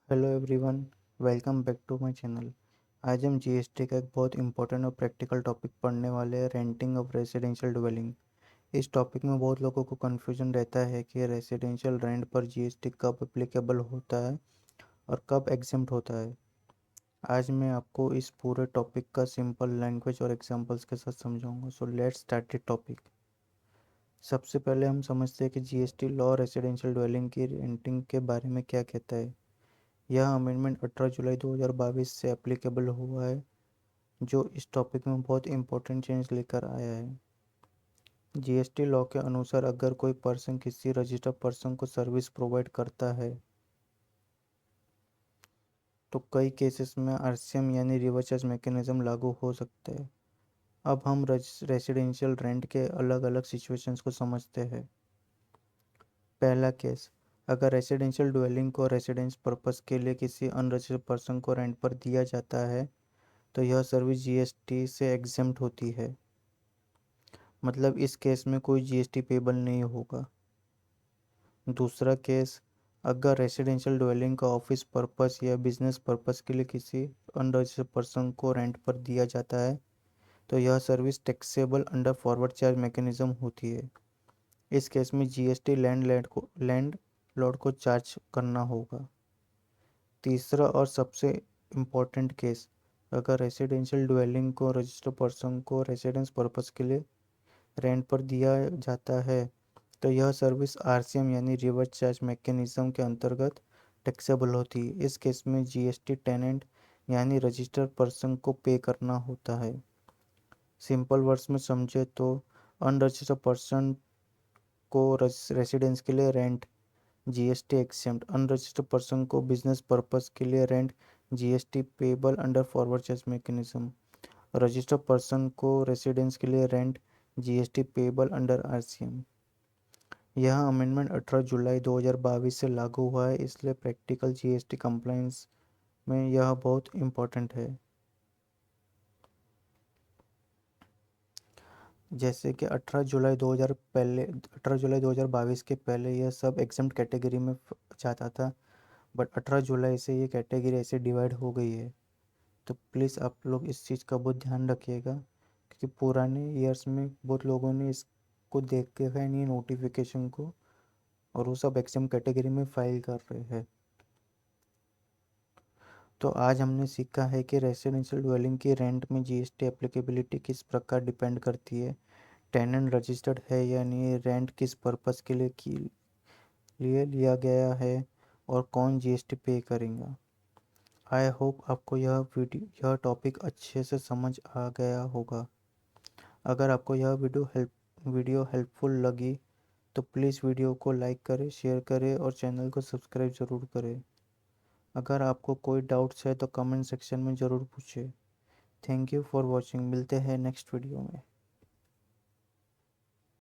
Hello everyone, welcome back to my channel. आज हम GST का एक बहुत इंपॉर्टेंट और प्रैक्टिकल टॉपिक पढ़ने वाले हैं, रेंटिंग ऑफ रेजिडेंशियल ड्वेलिंग। इस टॉपिक में बहुत लोगों को कन्फ्यूजन रहता है कि रेजिडेंशियल रेंट पर जीएसटी कब एप्लीकेबल होता है और कब एग्जेम्प्ट होता है। आज मैं आपको इस पूरे टॉपिक का सिंपल लैंग्वेज और एग्जांपल्स के साथ समझाऊंगा। So let's start the topic. सबसे पहले हम समझते हैं कि जीएसटी लॉ रेजिडेंशियल ड्वेलिंग की रेंटिंग के बारे में क्या कहता है। यह अमेंडमेंट 18 जुलाई 2022 से एप्लीकेबल हुआ है, जो इस टॉपिक में बहुत इंपॉर्टेंट चेंज लेकर आया है। जीएसटी लॉ के अनुसार अगर कोई पर्सन किसी रजिस्टर्ड पर्सन को सर्विस प्रोवाइड करता है तो कई केसेस में आरसीएम यानी रिवर्स चार्ज मैकेनिज्म लागू हो सकता है। अब हम रेसिडेंशियल रेंट के अलग अलग सिचुएशंस को समझते हैं। पहला केस, अगर रेसिडेंशियल ड्वेलिंग को रेसिडेंस पर्पस के लिए किसी अनरजिस्टर्ड पर्सन को रेंट पर दिया जाता है तो यह सर्विस जीएसटी से एग्जेम्प्ट होती है। मतलब इस केस में कोई जीएसटी पेबल नहीं होगा। दूसरा केस, अगर रेसिडेंशियल ड्वेलिंग का ऑफिस पर्पस या बिजनेस पर्पस के लिए किसी अनरजिस्टर्ड पर्सन को रेंट पर दिया जाता है तो यह service taxable under forward charge mechanism होती है। इस केस में जीएसटी लैंड लॉर्ड को चार्ज करना होगा। तीसरा और सबसे इम्पोर्टेंट केस, अगर रेसिडेंशियल ड्वेलिंग को रजिस्टर्ड पर्सन को रेसिडेंस पर्पस के लिए रेंट पर दिया जाता है तो यह सर्विस आरसीएम यानी रिवर्स चार्ज मैकेनिज्म के अंतर्गत टैक्सेबल होती है। इस केस में जीएसटी टेनेंट यानी रजिस्टर्ड पर्सन को पे करना होता है। सिंपल वर्ड्स में समझे तो अनरजिस्टर्ड पर्सन को रेसिडेंस के लिए रेंट जीएसटी एक्सेम्प्ट, अनरजिस्टर्ड पर्सन को बिजनेस पर्पस के लिए rent GST payable under forward charge mechanism, registered person को रेसिडेंस के लिए rent GST payable under RCM. यह अमेंडमेंट 18 जुलाई 2022 से लागू हुआ है, इसलिए प्रैक्टिकल जीएसटी कंप्लायंस में यह बहुत इम्पोर्टेंट है। जैसे कि 18 जुलाई 2022 के पहले यह सब एग्जम्प्ट कैटेगरी में जाता था, बट 18 जुलाई से ये कैटेगरी ऐसे डिवाइड हो गई है। तो प्लीज़ आप लोग इस चीज़ का बहुत ध्यान रखिएगा, क्योंकि पुराने ईयर्स में बहुत लोगों ने इसको देखा है नहीं नोटिफिकेशन को, और वो सब एग्जाम कैटेगरी में फाइल कर रहे हैं। तो आज हमने सीखा है कि रेसिडेंशियल ड्वेलिंग की रेंट में जीएसटी एप्लीकेबिलिटी किस प्रकार डिपेंड करती है, टेनेंट रजिस्टर्ड है या नहीं, रेंट किस पर्पस के लिए लिया गया है, और कौन जीएसटी पे करेगा। आई होप आपको यह टॉपिक अच्छे से समझ आ गया होगा। अगर आपको यह वीडियो हेल्पफुल लगी तो प्लीज़ वीडियो को लाइक करें, शेयर करें और चैनल को सब्सक्राइब ज़रूर करें। अगर आपको कोई डाउट्स है तो कमेंट सेक्शन में ज़रूर पूछें। Thank you for watching. मिलते हैं नेक्स्ट वीडियो में।